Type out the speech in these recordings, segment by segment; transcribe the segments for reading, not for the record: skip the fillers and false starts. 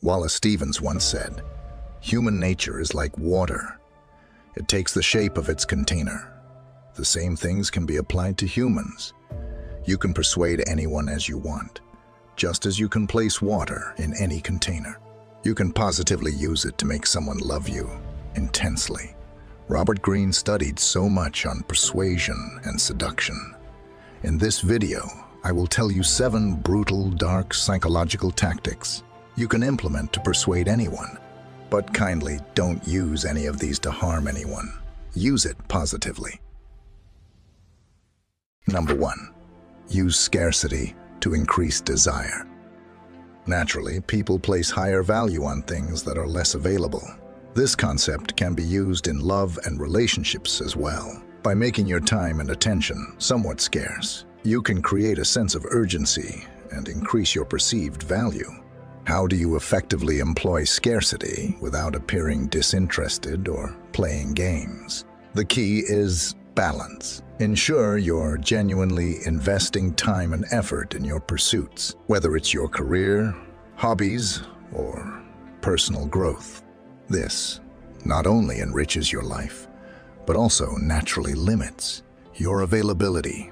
Wallace Stevens once said, "Human nature is like water. It takes the shape of its container. The same things can be applied to humans. You can persuade anyone as you want, just as you can place water in any container. You can positively use it to make someone love you intensely." Robert Greene studied so much on persuasion and seduction. In this video, I will tell you 7 brutal, dark psychological tactics you can implement to persuade anyone. But kindly don't use any of these to harm anyone. Use it positively. Number 1. Use scarcity to increase desire. Naturally, people place higher value on things that are less available. This concept can be used in love and relationships as well. By making your time and attention somewhat scarce, you can create a sense of urgency and increase your perceived value. How do you effectively employ scarcity without appearing disinterested or playing games? The key is balance. Ensure you're genuinely investing time and effort in your pursuits, whether it's your career, hobbies, or personal growth. This not only enriches your life, but also naturally limits your availability,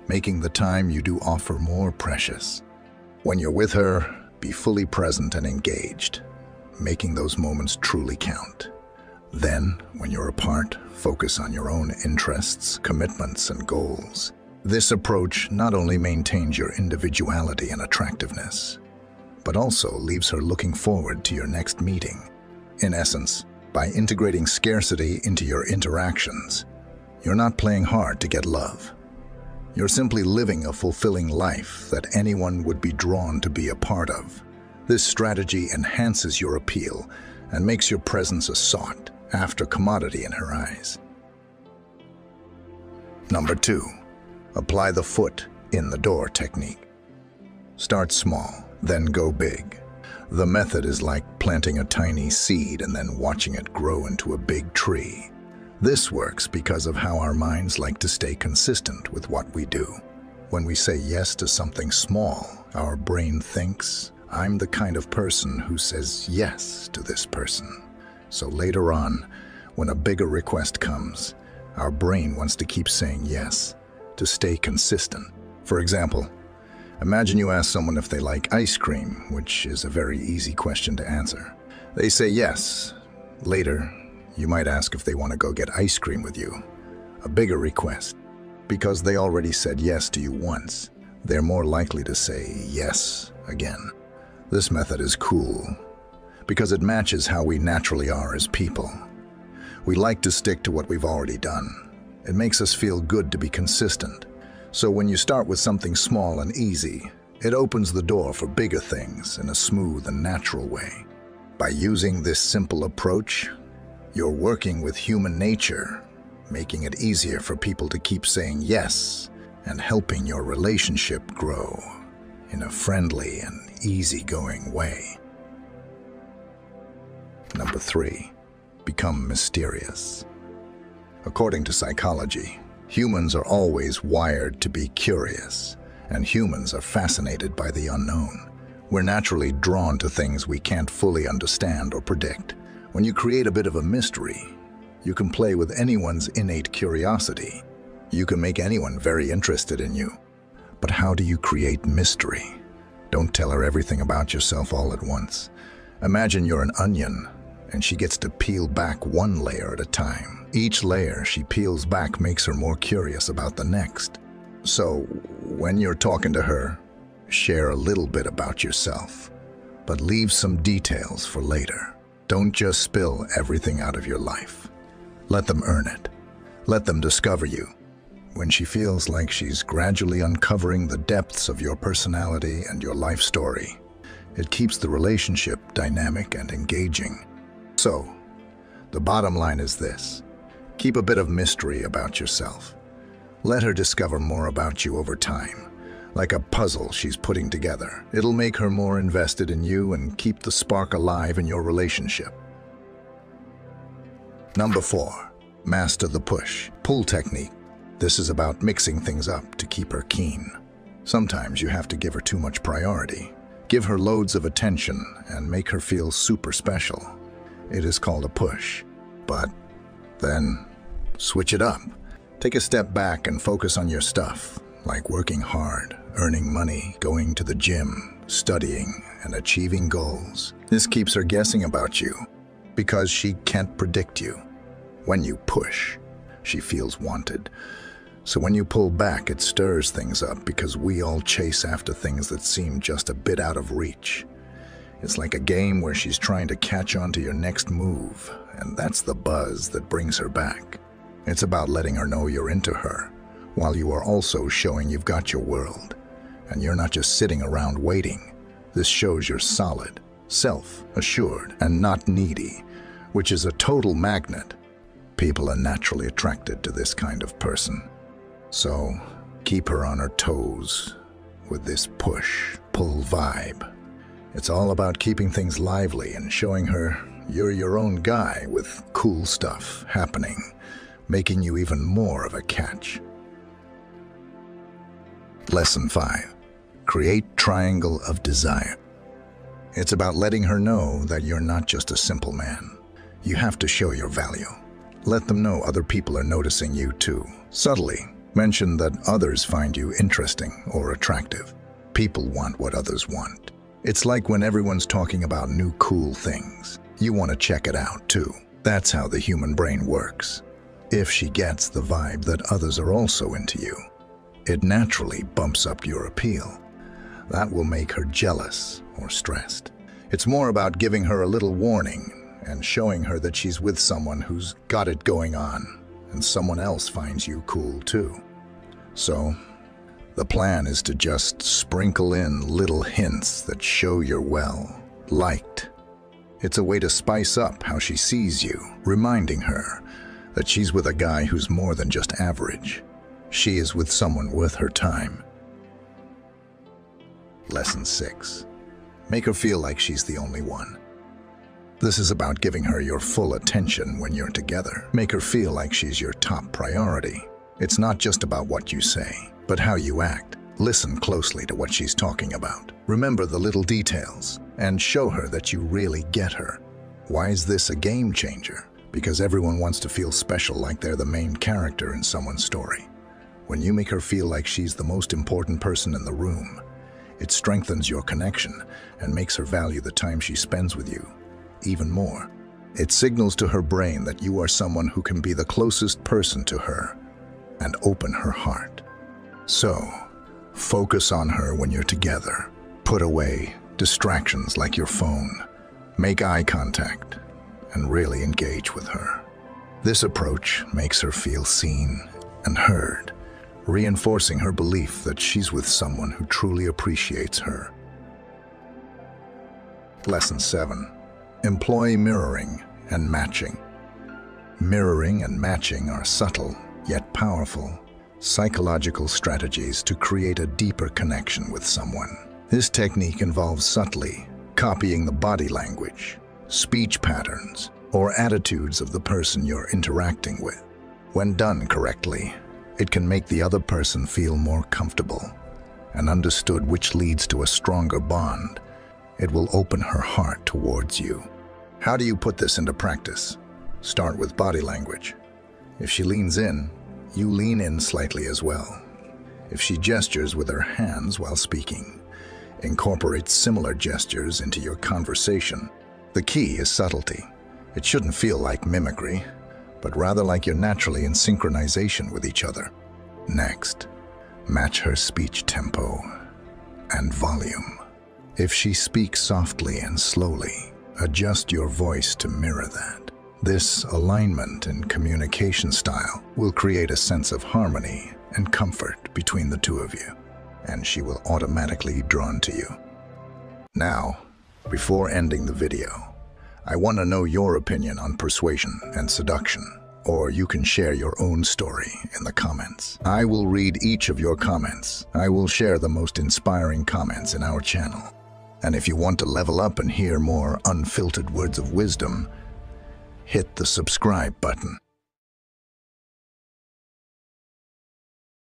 making the time you do offer more precious. When you're with her, be fully present and engaged, making those moments truly count. Then, when you're apart, focus on your own interests, commitments, and goals. This approach not only maintains your individuality and attractiveness, but also leaves her looking forward to your next meeting. In essence, by integrating scarcity into your interactions, you're not playing hard to get love. You're simply living a fulfilling life that anyone would be drawn to be a part of. This strategy enhances your appeal and makes your presence a sought-after commodity in her eyes. Number 2. Apply the foot in the door technique. Start small, then go big. The method is like planting a tiny seed and then watching it grow into a big tree. This works because of how our minds like to stay consistent with what we do. When we say yes to something small, our brain thinks, "I'm the kind of person who says yes to this person." So later on, when a bigger request comes, our brain wants to keep saying yes to stay consistent. For example, imagine you ask someone if they like ice cream, which is a very easy question to answer. They say yes. Later, you might ask if they want to go get ice cream with you, a bigger request. Because they already said yes to you once, they're more likely to say yes again. This method is cool because it matches how we naturally are as people. We like to stick to what we've already done. It makes us feel good to be consistent. So when you start with something small and easy, it opens the door for bigger things in a smooth and natural way. By using this simple approach, you're working with human nature, making it easier for people to keep saying yes and helping your relationship grow in a friendly and easygoing way. Number 3, become mysterious. According to psychology, humans are always wired to be curious, and humans are fascinated by the unknown. We're naturally drawn to things we can't fully understand or predict. When you create a bit of a mystery, you can play with anyone's innate curiosity. You can make anyone very interested in you. But how do you create mystery? Don't tell her everything about yourself all at once. Imagine you're an onion, and she gets to peel back one layer at a time. Each layer she peels back makes her more curious about the next. So, when you're talking to her, share a little bit about yourself, but leave some details for later. Don't just spill everything out of your life. Let them earn it. Let them discover you. When she feels like she's gradually uncovering the depths of your personality and your life story, it keeps the relationship dynamic and engaging. So, the bottom line is this. Keep a bit of mystery about yourself. Let her discover more about you over time. Like a puzzle she's putting together. It'll make her more invested in you and keep the spark alive in your relationship. Number 4, master the push-pull technique. This is about mixing things up to keep her keen. Sometimes you have to give her too much priority. Give her loads of attention and make her feel super special. It is called a push. But then switch it up. Take a step back and focus on your stuff, like working hard, earning money, going to the gym, studying, and achieving goals. This keeps her guessing about you because she can't predict you. When you push, she feels wanted. So when you pull back, it stirs things up because we all chase after things that seem just a bit out of reach. It's like a game where she's trying to catch on to your next move, and that's the buzz that brings her back. It's about letting her know you're into her, while you are also showing you've got your world. And you're not just sitting around waiting. This shows you're solid, self-assured, and not needy, which is a total magnet. People are naturally attracted to this kind of person. So keep her on her toes with this push-pull vibe. It's all about keeping things lively and showing her you're your own guy with cool stuff happening, making you even more of a catch. Lesson 5. Create triangle of desire. It's about letting her know that you're not just a simple man. You have to show your value. Let them know other people are noticing you too. Subtly, mention that others find you interesting or attractive. People want what others want. It's like when everyone's talking about new cool things. You want to check it out too. That's how the human brain works. If she gets the vibe that others are also into you, it naturally bumps up your appeal. That will make her jealous or stressed. It's more about giving her a little warning and showing her that she's with someone who's got it going on and someone else finds you cool too. So, the plan is to just sprinkle in little hints that show you're well liked. It's a way to spice up how she sees you, reminding her that she's with a guy who's more than just average. She is with someone worth her time. Lesson 6. Make her feel like she's the only one. This is about giving her your full attention when you're together. Make her feel like she's your top priority. It's not just about what you say, but how you act. Listen closely to what she's talking about. Remember the little details and show her that you really get her. Why is this a game changer? Because everyone wants to feel special, like they're the main character in someone's story. When you make her feel like she's the most important person in the room, it strengthens your connection and makes her value the time she spends with you even more. It signals to her brain that you are someone who can be the closest person to her and open her heart. So, focus on her when you're together. Put away distractions like your phone. Make eye contact and really engage with her. This approach makes her feel seen and heard, reinforcing her belief that she's with someone who truly appreciates her. Lesson 7. Employ mirroring and matching. Mirroring and matching are subtle, yet powerful, psychological strategies to create a deeper connection with someone. This technique involves subtly copying the body language, speech patterns, or attitudes of the person you're interacting with. When done correctly, it can make the other person feel more comfortable and understood, which leads to a stronger bond. It will open her heart towards you. How do you put this into practice? Start with body language. If she leans in, you lean in slightly as well. If she gestures with her hands while speaking, incorporate similar gestures into your conversation. The key is subtlety. It shouldn't feel like mimicry, but rather like you're naturally in synchronization with each other. Next, match her speech tempo and volume. If she speaks softly and slowly, adjust your voice to mirror that. This alignment and communication style will create a sense of harmony and comfort between the two of you, and she will automatically be drawn to you. Now, before ending the video, I want to know your opinion on persuasion and seduction, or you can share your own story in the comments. I will read each of your comments. I will share the most inspiring comments in our channel. And if you want to level up and hear more unfiltered words of wisdom, hit the subscribe button.